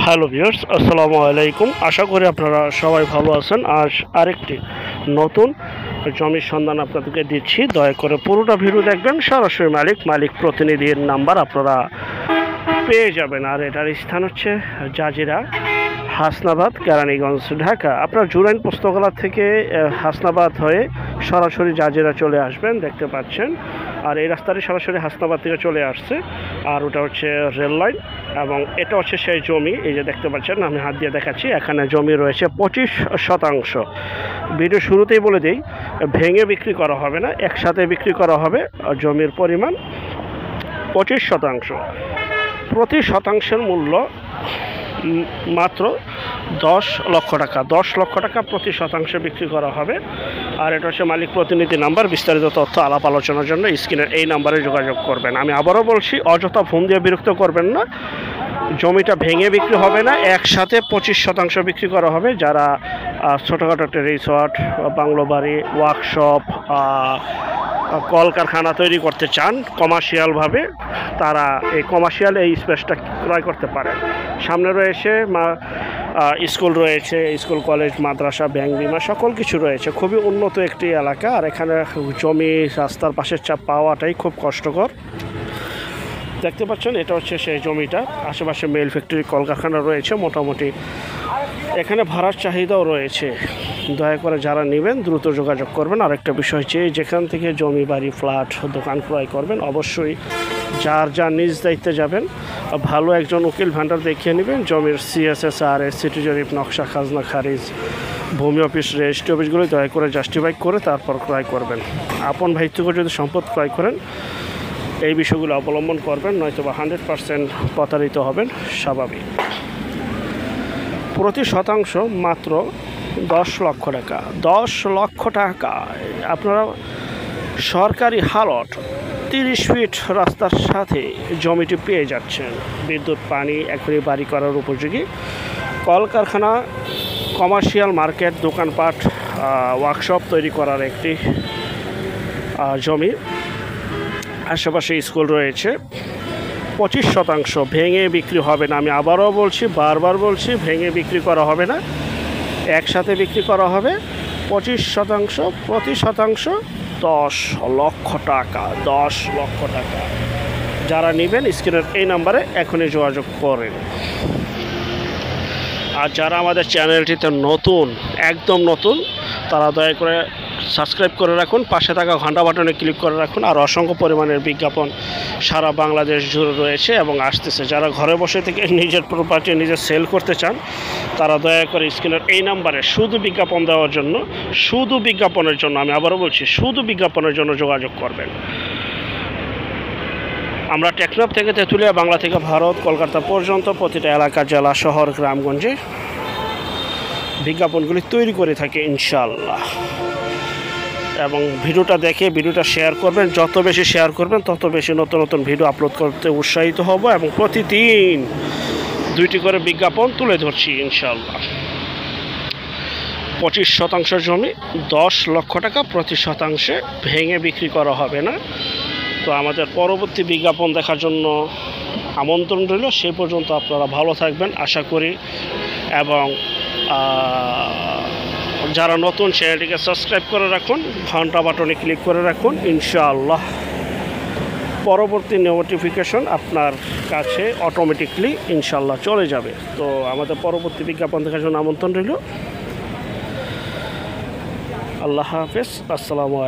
Hello viewers, আসসালামু আলাইকুম। আশা করি আপনারা সবাই ভালো আছেন। আজ আরেকটি নতুন জমির সন্ধান আপনাদেরকে দিচ্ছি। দয়া করে পুরোটা ভিডিও দেখবেন। সরাসরি মালিক প্রতিনিধির নাম্বার আপনারা পেয়ে যাবেন। আর এটার স্থান হচ্ছে জাজিরা, হাসনাবাদ, কেরানীগঞ্জ, ঢাকা। আপনার জুরাইন পুস্তকালয় থেকে হাসনাবাদ হয়ে সরাসরি জাজিরা চলে আসবেন, দেখতে পাচ্ছেন। আর এই রাস্তাটি সরাসরি হাসনাবাদ থেকে চলে আসছে। আর ওটা হচ্ছে রেল লাইন এবং এটা হচ্ছে সেই জমি। এই যে দেখতে পাচ্ছেন, আমি হাত দিয়ে দেখাচ্ছি। এখানে জমি রয়েছে 25%। ভিডিও শুরুতেই বলে দিই, ভেঙে বিক্রি করা হবে না, একসাথে বিক্রি করা হবে। জমির পরিমাণ 25%। প্রতি শতাংশের মূল্য মাত্র 10 লক্ষ টাকা। 10 লক্ষ টাকা প্রতি শতাংশে বিক্রি করা হবে। আর এটা হচ্ছে মালিক প্রতিনিধি নাম্বার। বিস্তারিত তথ্য আলাপ আলোচনার জন্য স্ক্রিনের এই নাম্বারে যোগাযোগ করবেন। আমি আবারও বলছি, অযথা ফোন দিয়ে বিরক্ত করবেন না। জমিটা ভেঙে বিক্রি হবে না, একসাথে 25% বিক্রি করা হবে। যারা ছোটোখাটো একটা রিসর্ট, বাংলো বাড়ি, ওয়ার্কশপ, কলকারখানা তৈরি করতে চান কমার্শিয়ালভাবে, তারা এই এই স্পেসটা ক্রয় করতে পারে। সামনে রয়েছে স্কুল রয়েছে, স্কুল, কলেজ, মাদ্রাসা, ব্যাংক, বিমা, সকল কিছু রয়েছে। খুবই উন্নত একটি এলাকা। আর এখানে জমি রাস্তার পাশে পাওয়াটাই খুব কষ্টকর। দেখতে পাচ্ছেন, এটা হচ্ছে সেই জমিটা। আশেপাশে মেল ফ্যাক্টরি, কলকারখানা রয়েছে মোটামুটি। এখানে ভাড়ার চাহিদাও রয়েছে। দয়া করে যারা নেবেন দ্রুত যোগাযোগ করবেন। আরেকটা বিষয় হচ্ছে, যেখান থেকে জমি, বাড়ি, ফ্ল্যাট, দোকান ক্রয় করবেন, অবশ্যই যার নিজ দায়িত্বে যাবেন। ভালো একজন উকিল ভান্ডার দেখিয়ে নেবেন। জমির CSSR, সিটি জরিপ, নকশা, খাজনা খারিজ, ভূমি অফিস, রেজিস্ট্রি অফিসগুলো দয়া করে জাস্টিফাই করে তারপর ক্রয় করবেন। আপন ভাই থেকে যদি সম্পদ ক্রয় করেন, এই বিষয়গুলো অবলম্বন করবেন, নয়তো বা 100% প্রতারিত হবেন, স্বাভাবিক। প্রতি শতাংশ মাত্র 10 লক্ষ টাকা। 10 লক্ষ টাকা আপনারা সরকারি হালট 30 ফিট রাস্তার সাথে জমিটি পেয়ে যাচ্ছেন। বিদ্যুৎ, পানি, এখনই বাড়ি করার উপযোগী। কলকারখানা, কমার্শিয়াল মার্কেট, দোকানপাট, ওয়ার্কশপ তৈরি করার একটি জমি। আশেপাশে স্কুল রয়েছে। 25% ভেঙে বিক্রি হবে না। আমি আবারও বলছি, বারবার বলছি, ভেঙে বিক্রি করা হবে না, একসাথে বিক্রি করা হবে। 25%, প্রতি শতাংশ 10 লক্ষ টাকা। 10 লক্ষ টাকা। যারা নেবেন স্ক্রিনের এই নাম্বারে এখনই যোগাযোগ করেন। আর যারা আমাদের চ্যানেলটিতে নতুন, একদম নতুন, তারা দয়া করে সাবস্ক্রাইব করে রাখুন, পাশে থাকা ঘন্টা বাটনে ক্লিক করে রাখুন। আর অসংখ্য পরিমাণের বিজ্ঞাপন সারা বাংলাদেশ জুড়ে রয়েছে এবং আসতেছে। যারা ঘরে বসে থেকে নিজের প্রপার্টি নিজে সেল করতে চান, তারা দয়া করে স্ক্রিনের এই নাম্বারে শুধু বিজ্ঞাপন দেওয়ার জন্য, শুধু বিজ্ঞাপনের জন্য, আমি আবারও বলছি, শুধু বিজ্ঞাপনের জন্য যোগাযোগ করবেন। আমরা টেকনাফ থেকে তেঁতুলিয়া, বাংলা থেকে ভারত, কলকাতা পর্যন্ত প্রতিটা এলাকা, জেলা, শহর, গ্রামগঞ্জে বিজ্ঞাপনগুলি তৈরি করে থাকি ইনশাআল্লাহ। এবং ভিডিওটা দেখে ভিডিওটা শেয়ার করবেন। যত বেশি শেয়ার করবেন, তত বেশি নতুন নতুন ভিডিও আপলোড করতে উৎসাহিত হব। এবং প্রতিদিন 2টি করে বিজ্ঞাপন তুলে ধরছি ইনশাআল্লাহ। 25% জমি, 10 লক্ষ টাকা প্রতি শতাংশে, ভেঙে বিক্রি করা হবে না। তো আমাদের পরবর্তী বিজ্ঞাপন দেখার জন্য আমন্ত্রণ রইল। সেই পর্যন্ত আপনারা ভালো থাকবেন আশা করি। এবং যারা নতুন, চ্যানেলটিকে সাবস্ক্রাইব করে রাখুন, ঘন্টা বাটনে ক্লিক করে রাখুন। ইনশাআল্লাহ পরবর্তী নোটিফিকেশন আপনার কাছে অটোমেটিকলি ইনশাআল্লাহ চলে যাবে। তো আমাদের পরবর্তী বিজ্ঞাপন দেখার জন্য আমন্ত্রণ রইল। আল্লাহ হাফেজ, আসসালামু আলাইকুম।